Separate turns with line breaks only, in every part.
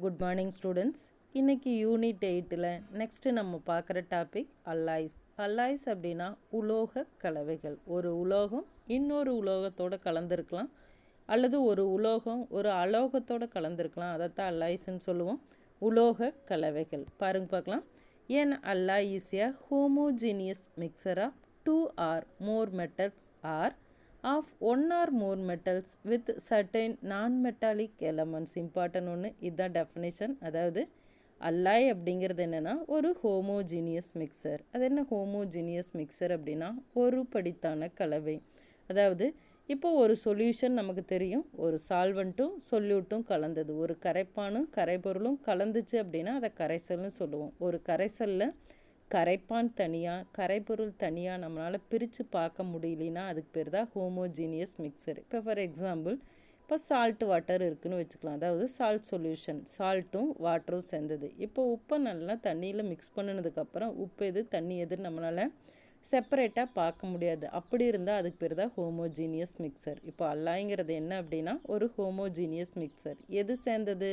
Good morning students. இன்றைக்கி unit 8ல் next நம்ம பார்க்குற டாபிக் அல்லாய்ஸ். அல்லாய்ஸ் அப்படின்னா உலோக கலவைகள். ஒரு உலோகம் இன்னொரு உலோகத்தோடு கலந்துருக்கலாம், அல்லது ஒரு உலோகம் ஒரு அலோகத்தோடு கலந்துருக்கலாம். அதைத்தான் அல்லாய்ஸ்ன்னு சொல்லுவோம். உலோக கலவைகள் பாருங்க பார்க்கலாம். An alloy is a homogeneous mixture of two or more metals or of one or more metals with certain non-metallic elements. Important ஒன்று இதுதான் டெஃபினேஷன். அதாவது அல்லாய் அப்படிங்கிறது என்னென்னா ஒரு ஹோமோஜீனியஸ் மிக்சர். அது என்ன ஹோமோஜீனியஸ் மிக்சர் அப்படின்னா ஒரு படித்தான கலவை. அதாவது இப்போ ஒரு சொல்யூஷன் நமக்கு தெரியும், ஒரு சால்வெண்ட்டும் சொல்யூட்டும் கலந்தது, ஒரு கரைப்பானும் கரைபொருளும் கலந்துச்சு அப்படின்னா அதை கரைசல்னு சொல்லுவோம். ஒரு கரைசலில் கரைப்பான் தனியாக கரைபொருள் தனியாக நம்மளால் பிரித்து பார்க்க முடியலனா அதுக்கு பேர் தான் ஹோமோஜீனியஸ் மிக்சர். இப்போ ஃபார் எக்ஸாம்பிள் இப்போ சால்ட் வாட்டர் இருக்குதுன்னு வச்சுக்கலாம். அதாவது சால்ட் சொல்யூஷன், சால்ட்டும் வாட்டரும் சேர்ந்தது. இப்போ உப்பை நல்லா தண்ணியில் மிக்ஸ் பண்ணினதுக்கப்புறம் உப்பு எது தண்ணி எதுன்னு நம்மளால் செப்பரேட்டாக பார்க்க முடியாது. அப்படி இருந்தால் அதுக்கு பேர் தான் ஹோமோஜீனியஸ் மிக்சர். இப்போ அல்லாய்ங்கிறது என்ன அப்படின்னா ஒரு ஹோமோஜீனியஸ் மிக்சர். எது சேர்ந்தது?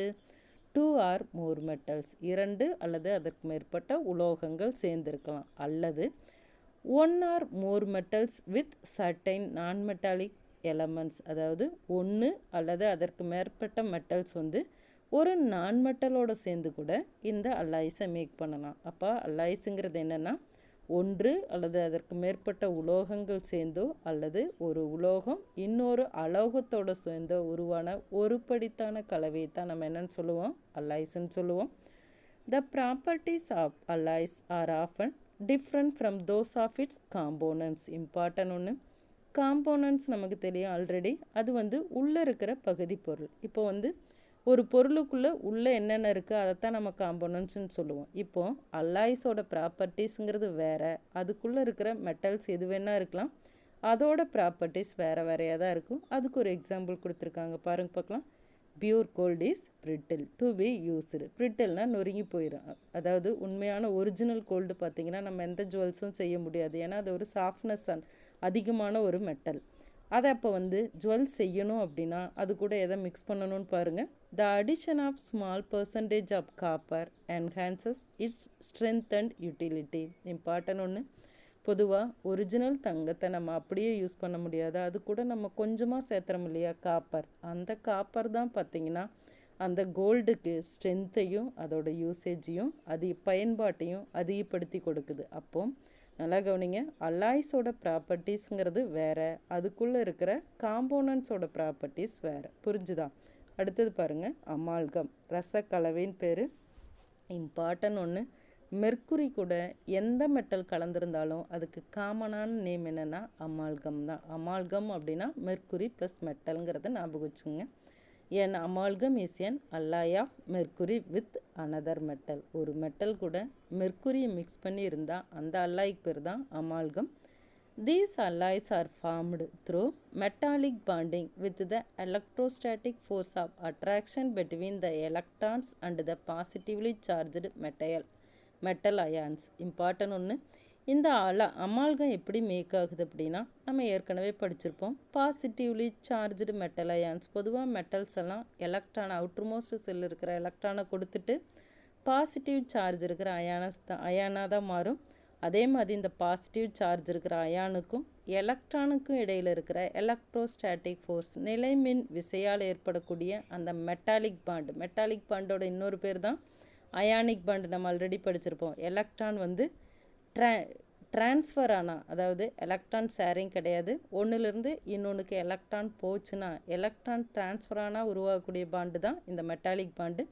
டூ ஆர் மோர் மெட்டல்ஸ், இரண்டு அல்லது அதற்கு மேற்பட்ட உலோகங்கள் சேர்ந்திருக்கலாம், அல்லது one or more metals with certain non metallic elements. அதாவது ஒன்று அல்லது அதற்கு மேற்பட்ட மெட்டல்ஸ் ஒரு நான் மெட்டலோடு சேர்ந்து கூட இந்த அல்லாய்ஸை மேக் பண்ணலாம். அப்போ அல்லாய்ஸுங்கிறது என்னென்னா ஒன்று அல்லது அதற்கு மேற்பட்ட உலோகங்கள் சேர்ந்தோ அல்லது ஒரு உலோகம் இன்னொரு அலோகத்தோடு சேர்ந்தோ உருவான ஒரு படித்தான கலவையை தான் நம்ம என்னன்னு சொல்லுவோம்? அல்லாய்ஸ்ன்னு சொல்லுவோம். The properties of alloys are often different from those of its components. Important ஒன்று. காம்போனன்ட்ஸ் நமக்கு தெரியும் ஆல்ரெடி. அது உள்ளே இருக்கிற பகுதி பொருள். இப்போ ஒரு பொருளுக்குள்ளே உள்ளே என்னென்ன இருக்குது அதைத்தான் நம்ம காம்போனன்ட்ஸ்னு சொல்லுவோம். இப்போது அல்லாய்ஸோட ப்ராப்பர்ட்டிஸுங்கிறது வேறு, அதுக்குள்ளே இருக்கிற மெட்டல்ஸ் எது வேணால் இருக்கலாம், அதோட ப்ராப்பர்ட்டிஸ் வேறு வேறையாக தான் இருக்கும். அதுக்கு ஒரு எக்ஸாம்பிள் கொடுத்துருக்காங்க, பாருங்க பார்க்கலாம். Pure gold is brittle to be used. பிரிட்டில்னால் நொறுங்கி போயிடும். அதாவது உண்மையான ஒரிஜினல் கோல்டு பார்த்திங்கன்னா நம்ம எந்த ஜுவல்ஸும் செய்ய முடியாது, ஏன்னா அது ஒரு சாஃப்ட்னஸ் அதிகமான ஒரு மெட்டல். அதை அப்போ ஜுவல்ஸ் செய்யணும் அப்படின்னா அது கூட எதை மிக்ஸ் பண்ணணும்னு பாருங்கள். The addition of small percentage of copper enhances its strength and utility. Important ஒன்று. பொதுவாக ஒரிஜினல் தங்கத்தை நம்ம அப்படியே யூஸ் பண்ண முடியாது, அது கூட நம்ம கொஞ்சமாக சேர்த்துறோம் இல்லையா, காப்பர். அந்த காப்பர் தான் பார்த்திங்கன்னா அந்த கோல்டுக்கு ஸ்ட்ரென்த்தையும் அதோட யூசேஜையும் பயன்பாட்டையும் அதிகப்படுத்தி கொடுக்குது. அப்போது நல்லா கவனிங்க, அல்லாய்ஸோட ப்ராப்பர்ட்டிஸுங்கிறது வேறு, அதுக்குள்ளே இருக்கிற காம்போனன்ட்ஸோட ப்ராப்பர்ட்டிஸ் வேறு. புரிஞ்சுதா? அடுத்தது பாருங்கள், அமால்கம். ரசக்கலவைன்னு பேர். இம்பார்ட்டன் ஒன்று. மெர்க்குரி கூட எந்த மெட்டல் கலந்துருந்தாலும் அதுக்கு காமனான நேம் என்னென்னா அமால்கம் தான். அமால்கம் அப்படின்னா மெர்க்குரி ப்ளஸ் மெட்டல்ங்கிறத ஞாபகம் வச்சுங்க. An amalgam is an alloy of mercury with another metal. ஒரு மெட்டல் கூட மெர்க்குரியை மிக்ஸ் பண்ணி இருந்தால் அந்த அல்லாய்க்கு பேர் தான் amalgam. These alloys are formed through metallic bonding with the electrostatic force of attraction between the electrons and the positively charged metal ions. Important ஒன்று. இந்த amalgam எப்படி மேக் ஆகுது அப்படின்னா நம்ம ஏற்கனவே படிச்சிருப்போம். Positively charged metal ions. பொதுவாக மெட்டல்ஸ் எல்லாம் எலக்ட்ரான் அவுட்டர்மோஸ்ட் செல் இருக்கிற எலக்ட்ரானை கொடுத்துட்டு பாசிட்டிவ் சார்ஜ் இருக்கிற அயானாக தான் மாறும். அதே மாதிரி இந்த பாசிட்டிவ் சார்ஜ் இருக்கிற அயானுக்கும் எலக்ட்ரானுக்கும் இடையில் இருக்கிற எலக்ட்ரோஸ்டாட்டிக் ஃபோர்ஸ் நிலைமின் விசையால் ஏற்படக்கூடிய அந்த மெட்டாலிக் பாண்டோட இன்னொரு பேர் தான் அயானிக் பாண்டு. நம்ம ஆல்ரெடி படிச்சிருப்போம். எலக்ட்ரான் ட்ரான்ஸ்ஃபர் ஆனால், அதாவது எலக்ட்ரான் ஷேரிங் கிடையாது, ஒன்றுலேருந்து இன்னொன்றுக்கு எலக்ட்ரான் போச்சுன்னா எலக்ட்ரான் ட்ரான்ஸ்ஃபர் ஆனால் உருவாகக்கூடிய பாண்டு தான் இந்த மெட்டாலிக் பாண்டு.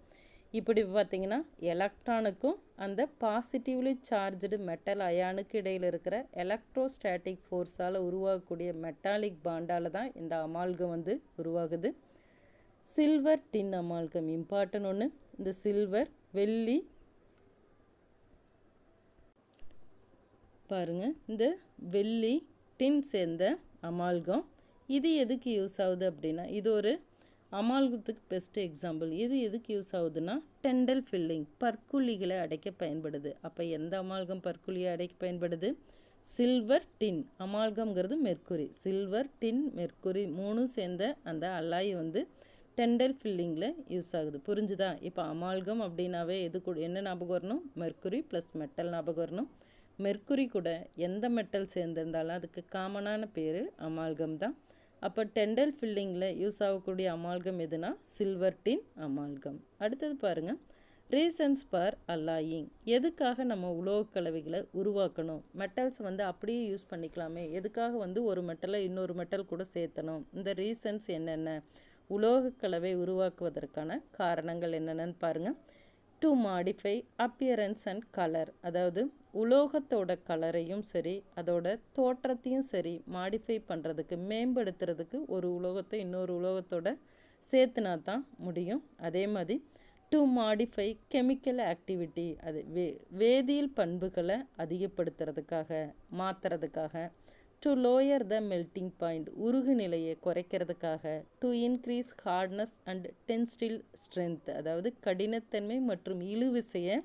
இப்படி பார்த்திங்கன்னா எலக்ட்ரானுக்கும் அந்த பாசிட்டிவ்லி சார்ஜ்டு மெட்டல் அயானுக்கு இடையில் இருக்கிற எலக்ட்ரோஸ்டாட்டிக் ஃபோர்ஸால் உருவாகக்கூடிய மெட்டாலிக் பாண்டால் தான் இந்த அமால்கம் உருவாகுது. சில்வர் டின் அமால்கம். இம்பார்ட்டன் ஒன்று. இந்த சில்வர், வெள்ளி பாருங்கள், இந்த வெள்ளி டின் சேர்ந்த அமால்கம். இது எதுக்கு யூஸ் ஆகுது அப்படின்னா இது ஒரு அமால்கத்துக்கு பெஸ்ட்டு எக்ஸாம்பிள். இது எதுக்கு யூஸ் ஆகுதுன்னா டெண்டல் ஃபில்லிங், பற்குழிகளை அடைக்க பயன்படுது. அப்போ எந்த அமால்கம் பற்குழியை அடைக்க பயன்படுது? சில்வர் டின். அமால்கம்ங்கிறது மெர்க்குரி. சில்வர் டின் மெர்க்குரி மூணும் சேர்ந்த அந்த அல்லாய் டெண்டல் ஃபில்லிங்கில் யூஸ் ஆகுது. புரிஞ்சுதா? இப்போ அமால்கம் அப்படின்னாவே எது கூட என்ன ஞாபகம் வரணும்? மெர்க்குரி ப்ளஸ் மெட்டல் ஞாபகம் வரணும். மெர்க்குரி கூட எந்த மெட்டல் சேர்ந்திருந்தாலும் அதுக்கு காமனான பேர் அமால்கம் தான். அப்போ டெண்டல் ஃபில்லிங்கில் யூஸ் ஆகக்கூடிய அமால்கம் எதுனா சில்வர் டின் அமால்கம். அடுத்தது பாருங்கள், ரீசன்ஸ் ஃபார் அல்லாயிங். எதுக்காக நம்ம உலோக கலவைகளை உருவாக்கணும்? மெட்டல்ஸ் வந்து அப்படியே யூஸ் பண்ணிக்கலாமே, எதுக்காக வந்து ஒரு மெட்டலை இன்னொரு மெட்டல் கூட சேர்த்தணும்? இந்த ரீசன்ஸ் என்னென்ன? உலோக கலவை உருவாக்குவதற்கான காரணங்கள் என்னென்னு பாருங்கள். To modify appearance and colour, அதாவது உலோகத்தோட கலரையும் சரி அதோட தோற்றத்தையும் சரி மாடிஃபை பண்ணுறதுக்கு, மேம்படுத்துறதுக்கு ஒரு உலோகத்தை இன்னொரு உலோகத்தோட சேர்த்துனா தான் முடியும். அதே மாதிரி டு மாடிஃபை கெமிக்கல் ஆக்டிவிட்டி, அது வேதியியல் பண்புகளை அதிகப்படுத்துறதுக்காக, மாற்றுறதுக்காக. To lower the melting point, உருகு நிலையை குறைக்கிறதுக்காக. To increase hardness and tensile strength, அதாவது கடினத்தன்மை மற்றும் இழுவிசையை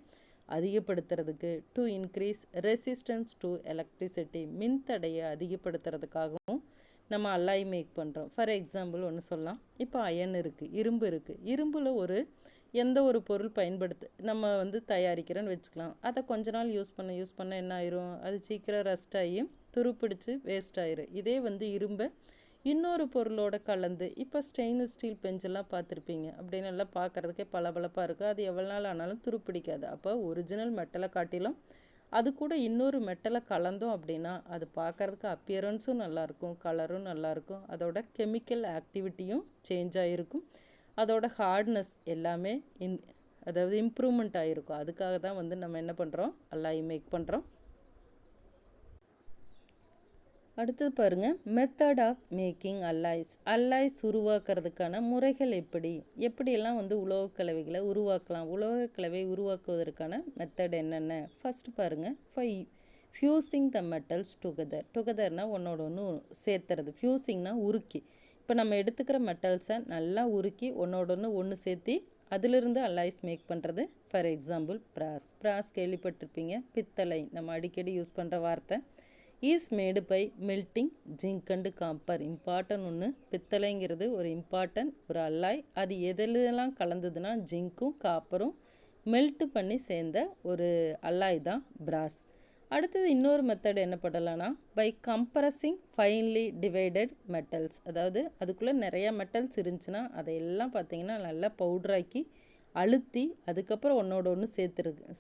அதிகப்படுத்துறதுக்கு. To increase resistance to electricity, மின்தடையை அதிகப்படுத்துறதுக்காகவும் நம்ம அல்லாய் மேக் பண்ணுறோம். ஃபார் எக்ஸாம்பிள் ஒன்று சொல்லலாம். இப்போ அயன் இருக்குது, இரும்பு இருக்குது. இரும்பில் எந்த ஒரு பொருள் நம்ம வந்து தயாரிக்கிறோன்னு வச்சுக்கலாம். அதை கொஞ்ச நாள் யூஸ் பண்ண என்ன ஆயிரும்? அது சீக்கிரம் ரஸ்ட் ஆகி துருப்பிடிச்சு வேஸ்ட் ஆயிரும். இதே வந்து இரும்பை இன்னொரு பொருளோட கலந்து, இப்போ ஸ்டெயின்லெஸ் ஸ்டீல் பெஞ்செல்லாம் பார்த்துருப்பீங்க, அப்படின்னு எல்லாம் பார்க்குறதுக்கே பளபளப்பாக இருக்குது. அது எவ்வளோ நாள் ஆனாலும் துருப்பிடிக்காது. அப்போ ஒரிஜினல் மெட்டலை காட்டிலும் அது கூட இன்னொரு மெட்டலை கலந்தோம் அப்படின்னா அது பார்க்குறதுக்கு அப்பியரன்ஸும் நல்லாயிருக்கும், கலரும் நல்லாயிருக்கும், அதோட கெமிக்கல் ஆக்டிவிட்டியும் சேஞ்ச் ஆகிருக்கும், அதோட ஹார்ட்னஸ் எல்லாமே அதாவது இம்ப்ரூவ்மெண்ட் ஆகிருக்கும். அதுக்காக தான் வந்து நம்ம என்ன பண்ணுறோம்? அல்லாய் மேக் பண்ணுறோம். அடுத்தது பாருங்கள், மெத்தட் ஆஃப் மேக்கிங் அல்லாய்ஸ். அல்லாய்ஸ் உருவாக்குறதுக்கான முறைகள் எப்படியெல்லாம் வந்து உலோக கலவைகளை உருவாக்கலாம், உலோக கலவை உருவாக்குவதற்கான மெத்தட் என்னென்ன? ஃபஸ்ட்டு பாருங்கள், ஃபியூசிங் த மெட்டல்ஸ் டுகெதர்னால் ஒன்றோட ஒன்று சேர்த்துறது. ஃபியூசிங்னா உருக்கி. இப்போ நம்ம எடுத்துக்கிற மெட்டல்ஸை நல்லா உருக்கி ஒன்றோட ஒன்று சேர்த்தி அதிலிருந்து அல்லாய்ஸ் மேக் பண்ணுறது. ஃபார் எக்ஸாம்பிள் பிராஸ் கேள்விப்பட்டிருப்பீங்க, பித்தளை, நம்ம அடிக்கடி யூஸ் பண்ணுற வார்த்தை. Is made by melting zinc and copper. Important ஒன்று, பித்தளைங்கிறது ஒரு இம்பார்ட்டன் ஒரு அல்லாய். அது எதெல்லாம் கலந்ததுன்னா ஜிங்க்கும் காப்பரும் மெல்ட்டு பண்ணி சேர்ந்த ஒரு அல்லாய் தான் பிராஸ். அடுத்தது இன்னொரு மெத்தட் என்ன பண்ணலான்னா, by compressing finely divided metals. அதாவது அதுக்குள்ளே நிறையா மெட்டல்ஸ் இருந்துச்சுன்னா அதையெல்லாம் பார்த்திங்கன்னா நல்லா பவுட்ராக்கி அழுத்தி அதுக்கப்புறம் ஒன்றோட ஒன்று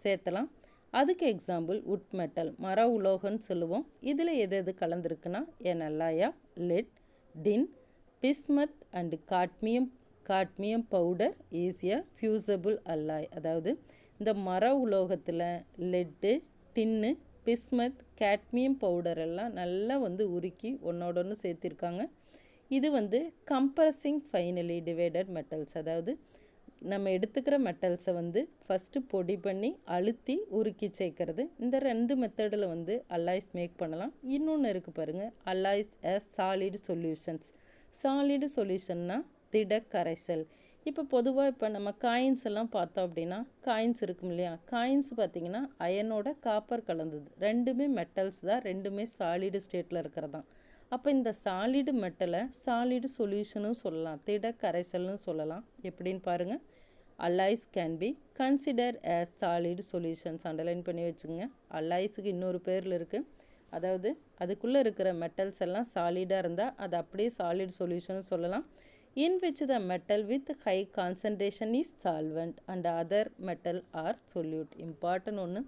சேர்த்தலாம். அதுக்கு எக்ஸாம்பிள் உட் மெட்டல், மர உலோகன்னு சொல்லுவோம். இதில் எது கலந்துருக்குன்னா அல்லாயா, lead, tin, bismuth and cadmium powder is a fusible alloy. அதாவது இந்த மர உலோகத்தில் lead, tin, bismuth, cadmium powder எல்லாம் நல்லா வந்து உருக்கி ஒன்றோட ஒன்று சேர்த்திருக்காங்க. இது வந்து கம்ப்ரஸிங் ஃபைனலி டிவைடட் மெட்டல்ஸ். அதாவது நம்ம எடுத்துக்கிற மெட்டல்ஸை வந்து ஃபஸ்ட்டு பொடி பண்ணி அழுத்தி உருக்கி சேர்க்கறது. இந்த 2 மெத்தடில் வந்து அல்லாய்ஸ் மேக் பண்ணலாம். இன்னொன்று இருக்குது பாருங்கள், அல்லாய்ஸ் as சாலிட் சொல்யூஷன்ஸ். சாலிடு சொல்யூஷன்னா திட கரைசல். இப்போ பொதுவாக நம்ம காயின்ஸ் எல்லாம் பார்த்தோம் அப்படின்னா, காயின்ஸ் இருக்கும் இல்லையா, காயின்ஸ் பார்த்திங்கன்னா அயனோட காப்பர் கலந்தது. ரெண்டுமே மெட்டல்ஸ் தான், ரெண்டுமே சாலிடு ஸ்டேட்டில் இருக்கிறதான். அப்போ இந்த சாலிடு மெட்டலை சாலிடு சொல்யூஷனும் சொல்லலாம், திட கரைசல்னு சொல்லலாம். எப்படின்னு பாருங்கள், alloys can be consider as solid solutions. Underline பண்ணி வச்சுங்க. அல்லாய்ஸுக்கு இன்னொரு பேரில் இருக்குது. அதாவது அதுக்குள்ளே இருக்கிற மெட்டல்ஸ் எல்லாம் சாலிடாக இருந்தால் அது அப்படியே சாலிடு சொல்யூஷன் சொல்லலாம். In which the metal with high concentration is solvent and other metal are solute. Important ஒன்று,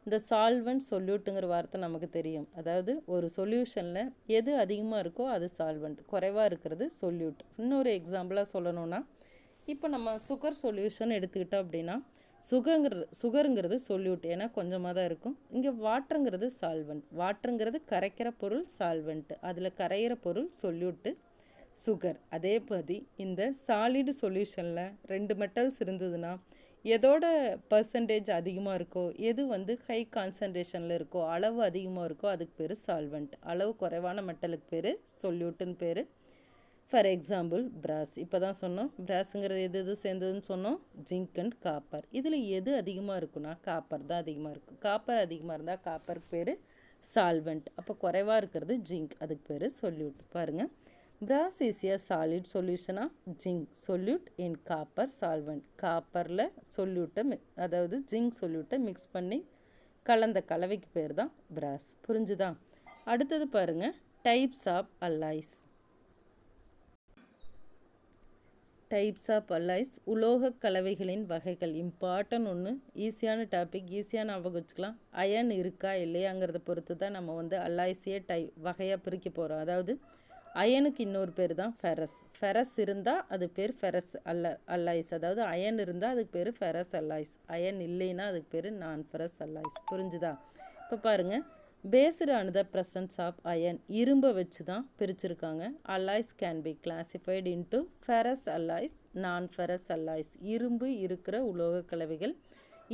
இந்த சால்வெண்ட் சொல்யூட்டுங்கிற வார்த்தை நமக்கு தெரியும். அதாவது ஒரு சொல்யூஷனில் எது அதிகமாக இருக்கோ அது சால்வெண்ட், குறைவாக இருக்கிறது சொல்யூட். இன்னொரு எக்ஸாம்பிளாக சொல்லணும்னா, இப்போ நம்ம சுகர் சொல்யூஷன் எடுத்துக்கிட்டோம் அப்படின்னா, சுகருங்கிறது சொல்யூட், ஏன்னா கொஞ்சமாக தான் இருக்கும். இங்கே வாட்டருங்கிறது சால்வெண்ட். வாட்டருங்கிறது கரைக்கிற பொருள் சால்வெண்ட், அதில் கரையிற பொருள் சொல்யூட்டு சுகர். அதே மாதிரி இந்த சாலிடு சொல்யூஷனில் 2 மெட்டல்ஸ் இருந்ததுன்னா எதோட பர்சன்டேஜ் அதிகமாக இருக்கோ, எது வந்து ஹை கான்சன்ட்ரேஷனில் இருக்கோ, அளவு அதிகமாக இருக்கோ, அதுக்கு பேர் சால்வெண்ட். அளவு குறைவான மெட்டலுக்கு பேர் சொல்யூட்டுன்னு பேர். ஃபார் எக்ஸாம்பிள் பிராஸ். இப்போ தான் சொன்னோம், பிராஸுங்கிறது எது சேர்ந்ததுன்னு சொன்னோம், ஜிங்க் அண்ட் காப்பர். இதில் எது அதிகமாக இருக்குன்னா காப்பர் தான் அதிகமாக இருக்கும். காப்பர் அதிகமாக இருந்தால் காப்பருக்கு பேர் சால்வெண்ட். அப்போ குறைவாக இருக்கிறது ஜிங்க், அதுக்கு பேர் சொல்யூட். பாருங்கள், brass is a solid solution of zinc solute in copper solvent. காப்பரில் சொல்யூட்டை அதாவது ஜிங்க் சொல்யூட்டை மிக்ஸ் பண்ணி கலந்த கலவைக்கு பேர் தான் brass. புரிஞ்சுதா? அடுத்தது பாருங்கள், டைப்ஸ் ஆஃப் அல்லாய்ஸ். டைப்ஸ் ஆஃப் அல்லாய்ஸ் உலோக கலவைகளின் வகைகள். இம்பார்ட்டன் ஒன்று, ஈஸியான டாபிக், ஈஸியான ஞாபகம் வச்சுக்கலாம். அயன் இருக்கா இல்லையாங்கிறத பொறுத்து தான் நம்ம வந்து அல்லாய்ஸையே வகையாக பிரிக்க போகிறோம். அதாவது அயனுக்கு இன்னொரு பேர் தான் ஃபெரஸ். ஃபெரஸ் இருந்தால் அது பேர் ஃபெரஸ் அல்லாய்ஸ். அதாவது அயன் இருந்தால் அதுக்கு பேர் ஃபெரஸ் அல்லாய்ஸ். அயன் இல்லைன்னா அதுக்கு பேர் நான் ஃபெரஸ் அல்லாய்ஸ். புரிஞ்சுதா? இப்போ பாருங்கள், based on the presence of iron, இரும்பை வச்சு தான் பிரிச்சுருக்காங்க. Alloys can be classified into ferrous alloys, non ferrous அல்லாய்ஸ். இரும்பு இருக்கிற உலோக கலவைகள்,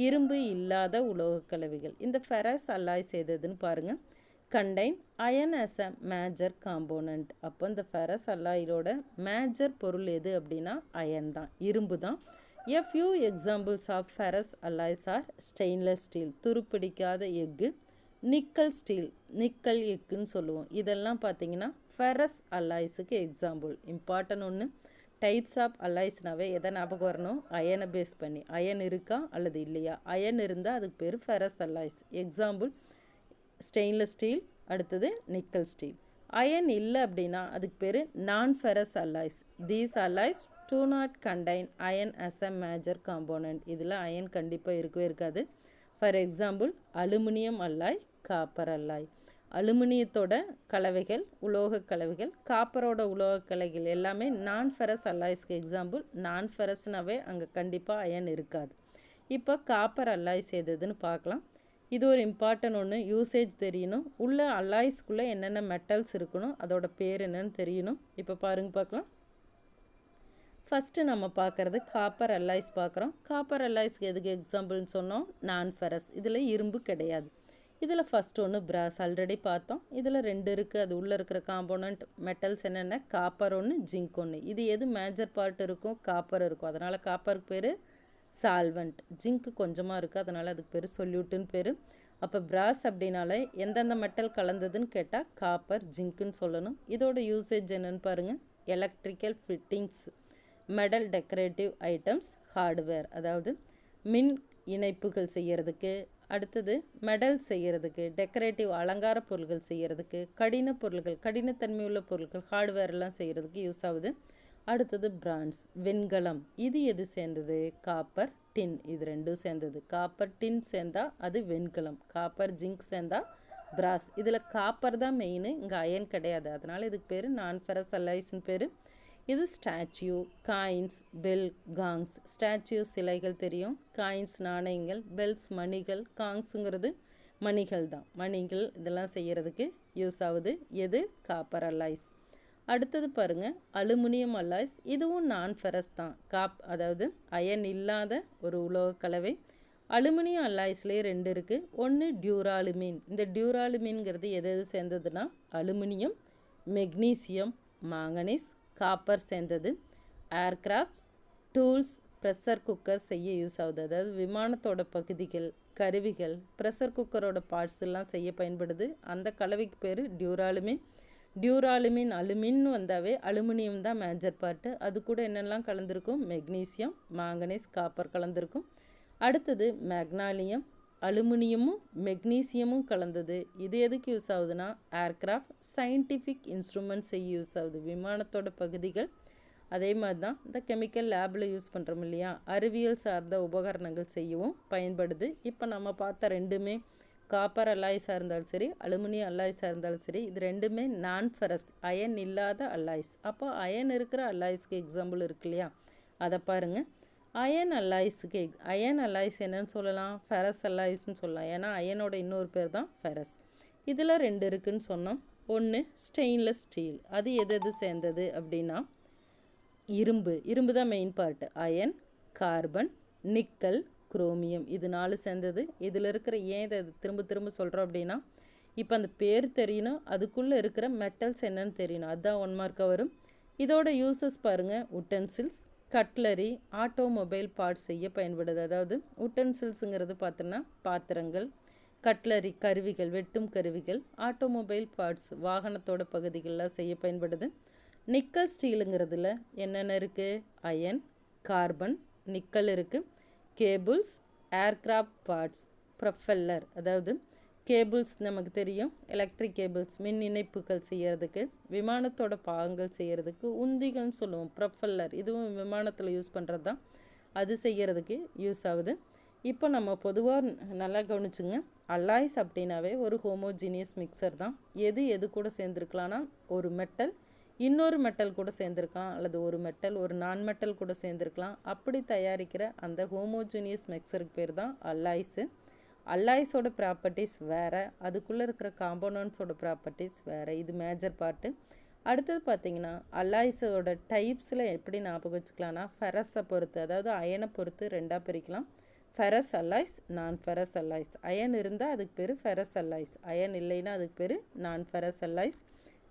இரும்பு இல்லாத உலோக கலவைகள். இந்த ஃபெரஸ் அல்லாய்ஸ் எதுன்னு பாருங்கள். Contain iron as a major component. அப்போ இந்த ஃபெரஸ் அல்லாயோட மேஜர் பொருள் எது அப்படின்னா அயன் தான், இரும்பு தான். A few examples of ferrous alloys are stainless steel, துருப்பிடிக்காத எஃகு, நிக்கல் ஸ்டீல், நிக்கல் எக்குன்னு சொல்லுவோம். இதெல்லாம் பார்த்தீங்கன்னா ஃபெரஸ் அல்லாய்ஸுக்கு எக்ஸாம்பிள். இம்பார்ட்டன் ஒன்று, டைப்ஸ் ஆஃப் அல்லாய்ஸ்னாவே எதை ஞாபகம் வரணும்? அயனை பேஸ் பண்ணி. அயன் இருக்கா அல்லது இல்லையா? அயன் இருந்தால் அதுக்கு பேர் ferrous alloys. Example stainless steel, அடுத்தது நிக்கல் ஸ்டீல். அயன் இல்லை அப்படின்னா அதுக்கு பேர் non ferrous alloys. These alloys do not contain iron as a major component. இதில் அயன் கண்டிப்பாக இருக்கவே இருக்காது. For example aluminium alloy, copper alloy. அலுமினியத்தோட கலவைகள், உலோக கலவைகள், காப்பரோட உலோக கலவைகள் எல்லாமே நான் ஃபெரஸ் அல்லாய்ஸ்க்கு எக்ஸாம்பிள். நான் ஃபெரஸ்னாவே அங்கே கண்டிப்பாக அயன் இருக்காது. இப்போ காப்பர் அல்லாய்ஸ் எதுன்னு பார்க்கலாம். இது ஒரு இம்பார்ட்டன் ஒன்று, யூசேஜ் தெரியணும். உள்ள அல்லாய்ஸ்குள்ளே என்னென்ன மெட்டல்ஸ் இருக்கணும், அதோட பேர் என்னன்னு தெரியணும். இப்போ பார்க்கலாம். ஃபஸ்ட்டு நம்ம பார்க்குறது காப்பர் அல்லாய்ஸ் பார்க்குறோம். காப்பர் அல்லாய்ஸ்க்கு எதுக்கு எக்ஸாம்பிள்னு சொன்னோம்? நான் ஃபெரஸ். இதில் இரும்பு கிடையாது. இதில் ஃபஸ்ட் ஒன்று பிராஸ், ஆல்ரெடி பார்த்தோம். இதில் 2 இருக்குது. அது உள்ளே இருக்கிற காம்போனண்ட் மெட்டல்ஸ் என்னென்ன? காப்பர் ஒன்று, ஜிங்க் ஒன்று. இது எது மேஜர் பார்ட் இருக்கும்? காப்பர் இருக்கும். அதனால் காப்பருக்கு பேர் சால்வெண்ட். ஜிங்க்கு கொஞ்சமாக இருக்குது, அதனால் அதுக்கு பேர் சொல்யூட்டுன்னு பேர். அப்போ பிராஸ் அப்படின்னாலே எந்தெந்த மெட்டல் கலந்ததுன்னு கேட்டால் காப்பர், ஜிங்க்குன்னு சொல்லணும். இதோட யூசேஜ் என்னென்னு பாருங்கள். Electrical fittings, medal decorative items, hardware, அதாவது மின் இணைப்புகள் செய்கிறதுக்கு, அடுத்தது மெடல் செய்கிறதுக்கு, டெக்கரேட்டிவ் அலங்கார பொருட்கள் செய்கிறதுக்கு, கடின பொருட்கள், கடினத்தன்மையுள்ள பொருட்கள், ஹார்ட்வேர்லாம் செய்கிறதுக்கு யூஸ் ஆகுது. அடுத்தது பிரான்ஸ், வெண்கலம். இது எது சேர்ந்தது? காப்பர், டின். இது 2 சேர்ந்தது. காப்பர், டின் சேர்ந்தால் அது வெண்கலம். காப்பர், ஜிங்க் சேர்ந்தால் பிராஸ். இதில் காப்பர் தான் மெயின், இங்கே அயன் கிடையாது. அதனால் இதுக்கு பேர் நான் ஃபெரஸ் அல்லாய்ஸ்னு பேர். இது ஸ்டாச்சு, காயின்ஸ், பெல், காங்ஸ். ஸ்டாச்சு சிலைகள் தெரியும், காயின்ஸ் நாணயங்கள், பெல்ஸ் மணிகள், காங்ஸுங்கிறது மணிகள் தான். மணிகள் இதெல்லாம் செய்கிறதுக்கு யூஸ் ஆகுது. எது? காப்பர் அல்லாய்ஸ். அடுத்தது பாருங்கள், அலுமினியம் அல்லாய்ஸ். இதுவும் நான் ஃபெரஸ் தான். அதாவது அயன் இல்லாத ஒரு உலோக கலவை. அலுமினியம் அல்லாய்ஸ்லேயே 2 இருக்குது. ஒன்று டியூராலுமின். இந்த டியூராலுமின்ங்கிறது எது சேர்ந்ததுன்னா அலுமினியம், மெக்னீசியம், மாங்கனீஸ், காப்பர் சேர்ந்தது. ஏர்கிராஃப்ட்ஸ், டூல்ஸ், ப்ரெஷர் குக்கர் செய்ய யூஸ் ஆகுது. அதாவது விமானத்தோட பகுதிகள், கருவிகள், ப்ரெஷர் குக்கரோட பார்ட்ஸ் எல்லாம் செய்ய பயன்படுது. அந்த கலவைக்கு பேர் டியூராலுமின். டியூராலுமின், அலுமின்னு வந்தாவே அலுமினியம் தான் மேஜர் பார்ட்டு. அது கூட என்னெல்லாம் கலந்துருக்கும்? மெக்னீசியம், மாங்கனீஸ், காப்பர் கலந்துருக்கும். அடுத்தது மேக்னாலியம், அலுமினியமும் மெக்னீசியமும் கலந்தது. இது எதுக்கு யூஸ் ஆகுதுன்னா ஏர்கிராஃப்ட், சயின்டிஃபிக் இன்ஸ்ட்ருமெண்ட்ஸ் செய்ய யூஸ் ஆகுது. விமானத்தோட பகுதிகள். அதே மாதிரி தான் இந்த கெமிக்கல் லேபில் யூஸ் பண்ணுறோம் இல்லையா, அறிவியல் சார்ந்த உபகரணங்கள் செய்யவும் பயன்படுது. இப்போ நம்ம பார்த்த ரெண்டுமே காப்பர் அல்லாய்ஸாக இருந்தாலும் சரி, அலுமினியம் அல்லாய்ஸாக இருந்தாலும் சரி, இது 2மே நான் ஃபெரஸ், அயன் இல்லாத அல்லாய்ஸ். அப்போ அயன் இருக்கிற அல்லாய்ஸ்க்கு எக்ஸாம்பிள் இருக்கு இல்லையா, அதை பாருங்கள். அயன் அல்லாய்ஸுக்கு அயன் அல்லாய்ஸ் என்னன்னு சொல்லலாம்? ஃபெரஸ் அல்லாய்ஸ்ன்னு சொல்லலாம். ஏன்னா அயனோட இன்னொரு பேர் தான் ஃபெரஸ். இதில் 2 இருக்குதுன்னு சொன்னோம். ஒன்று ஸ்டெயின்லெஸ் ஸ்டீல். அது எது சேர்ந்தது அப்படின்னா இரும்பு தான் main part. Iron, carbon, nickel, chromium, இது 4 சேர்ந்தது. இதில் இருக்கிற ஏன் இதை திரும்ப சொல்கிறோம் அப்படின்னா, இப்போ அந்த பேர் தெரியணும், அதுக்குள்ளே இருக்கிற மெட்டல்ஸ் என்னன்னு தெரியணும். அதுதான் 1 மார்க்காக வரும். இதோட யூசஸ் பாருங்கள். உட்டன்சில்ஸ், கட்லரி, ஆட்டோமொபைல் பார்ட்ஸ் செய்ய பயன்படுது. அதாவது உட்டன்சில்ஸுங்கிறது பார்த்தோன்னா பாத்திரங்கள், கட்லரி கருவிகள், வெட்டும் கருவிகள், ஆட்டோமொபைல் பார்ட்ஸ் வாகனத்தோட பகுதிகளெலாம் செய்ய பயன்படுது. நிக்கல் ஸ்டீலுங்கிறதுல என்னென்ன இருக்குது? அயன், கார்பன், நிக்கல் இருக்குது, கேபிள்ஸ், ஏர்க்ராஃப்ட் பார்ட்ஸ், ப்ரொஃபெல்லர், அதாவது கேபிள்ஸ் நமக்கு தெரியும், எலக்ட்ரிக் கேபிள்ஸ் மின் இணைப்புகள் செய்கிறதுக்கு, விமானத்தோட பாகங்கள் செய்கிறதுக்கு உந்திகள்னு சொல்லுவோம், ப்ரொஃபெல்லர், இதுவும் விமானத்தில் யூஸ் பண்ணுறது தான், அது செய்கிறதுக்கு யூஸ் ஆகுது. இப்போ நம்ம பொதுவாக நல்லா கவனிச்சுங்க, அலாய்ஸ் அப்படின்னாவே ஒரு ஹோமோஜீனியஸ் மிக்சர் தான். எது எது கூட சேர்ந்துருக்கலான்னா, ஒரு மெட்டல் இன்னொரு மெட்டல் கூட சேர்ந்துருக்கலாம், அல்லது ஒரு மெட்டல் ஒரு நான் மெட்டல் கூட சேர்ந்துருக்கலாம். அப்படி தயாரிக்கிற அந்த ஹோமோஜீனியஸ் மிக்சருக்கு பேர் தான் அலாய்ஸு. அல்லாய்ஸோட ப்ராப்பர்ட்டிஸ் வேறு, அதுக்குள்ளே இருக்கிற காம்போனன்ட்ஸோட ப்ராப்பர்ட்டிஸ் வேறு. இது மேஜர் பார்ட்டு. அடுத்தது பார்த்திங்கன்னா அல்லாய்ஸோட டைப்ஸில் எப்படி ஞாபகம் வச்சுக்கலான்னா, ஃபெரஸை பொறுத்து, அதாவது அயனை பொறுத்து ரெண்டாக பிரிக்கலாம். Ferrous alloys, non ferrous அல்லாய்ஸ். Iron இருந்தால் அதுக்கு பேர் ஃபெரஸ் அல்லாய்ஸ், அயன் இல்லைன்னா அதுக்கு பேர் நான் ஃபெரஸ் அல்லாய்ஸ்.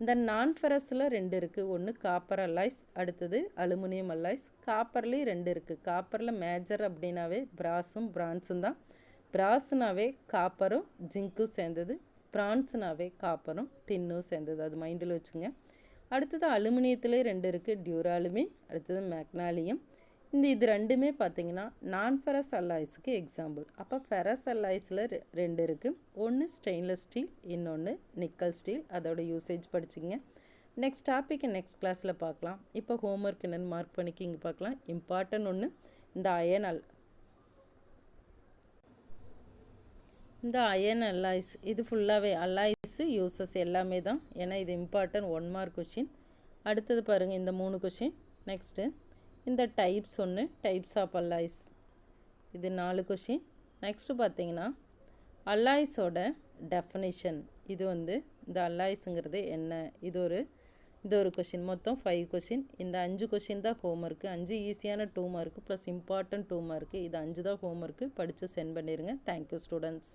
இந்த நான் ஃபெரஸில் ரெண்டு இருக்குது. ஒன்று காப்பர் அல்லாய்ஸ், அடுத்தது அலுமினியம் அல்லாய்ஸ். காப்பர்லேயும் ரெண்டு இருக்குது. காப்பரில் மேஜர் அப்படின்னாவே பிராஸும் பிரான்ஸும் தான். பிராஸ்னாவே காப்பரும் ஜிங்க்கும் சேர்ந்தது, பிரான்ஸ்னாவே காப்பரும் டின்னும் சேர்ந்தது. அது மைண்டில் வச்சுங்க. அடுத்தது அலுமினியத்திலே ரெண்டு இருக்குது, டியூராலுமின், அடுத்தது மேக்னாலியம். இது ரெண்டுமே பார்த்திங்கன்னா நான் ஃபெரஸ் அல்லாய்ஸுக்கு எக்ஸாம்பிள். அப்போ ஃபெரஸ் அல்லாய்ஸில் ரெண்டு இருக்குது. ஒன்று ஸ்டெயின்லெஸ் ஸ்டீல், இன்னொன்று நிக்கல் ஸ்டீல். அதோட யூசேஜ் படிச்சுங்க. நெக்ஸ்ட் டாப்பிக்கை நெக்ஸ்ட் கிளாஸில் பார்க்கலாம். இப்போ ஹோம்ஒர்க் என்னென்னு மார்க் பண்ணிக்கிங்க பார்க்கலாம். இம்பார்ட்டன்ட் ஒன்று, இந்த அயன் அல்லாய்ஸ், இது ஃபுல்லாகவே அல்லாய்ஸு யூசஸ் எல்லாமே தான். ஏன்னா இது இம்பார்ட்டன்ட் 1 மார்க் கொஷின். அடுத்தது பாருங்கள், இந்த 3 கொஷின். நெக்ஸ்ட்டு இந்த டைப்ஸ் ஒன்று, டைப்ஸ் ஆஃப் அல்லாய்ஸ், இது 4 கொஷின். நெக்ஸ்ட்டு பார்த்தீங்கன்னா அல்லாய்ஸோட டெஃபினிஷன், இது இந்த அல்லாய்ஸுங்கிறது என்ன, இது ஒரு கொஷின். மொத்தம் 5 கொஷின். இந்த 5 கொஷின் தான் ஹோம்ஒர்க்கு. 5 ஈஸியான 2 மார்க்கு ப்ளஸ் இம்பார்ட்டன்ட் 2 மார்க்கு. இது 5 தான் ஹோம்ஒர்க்கு. படித்து சென்ட் பண்ணிடுங்க. Thank you students.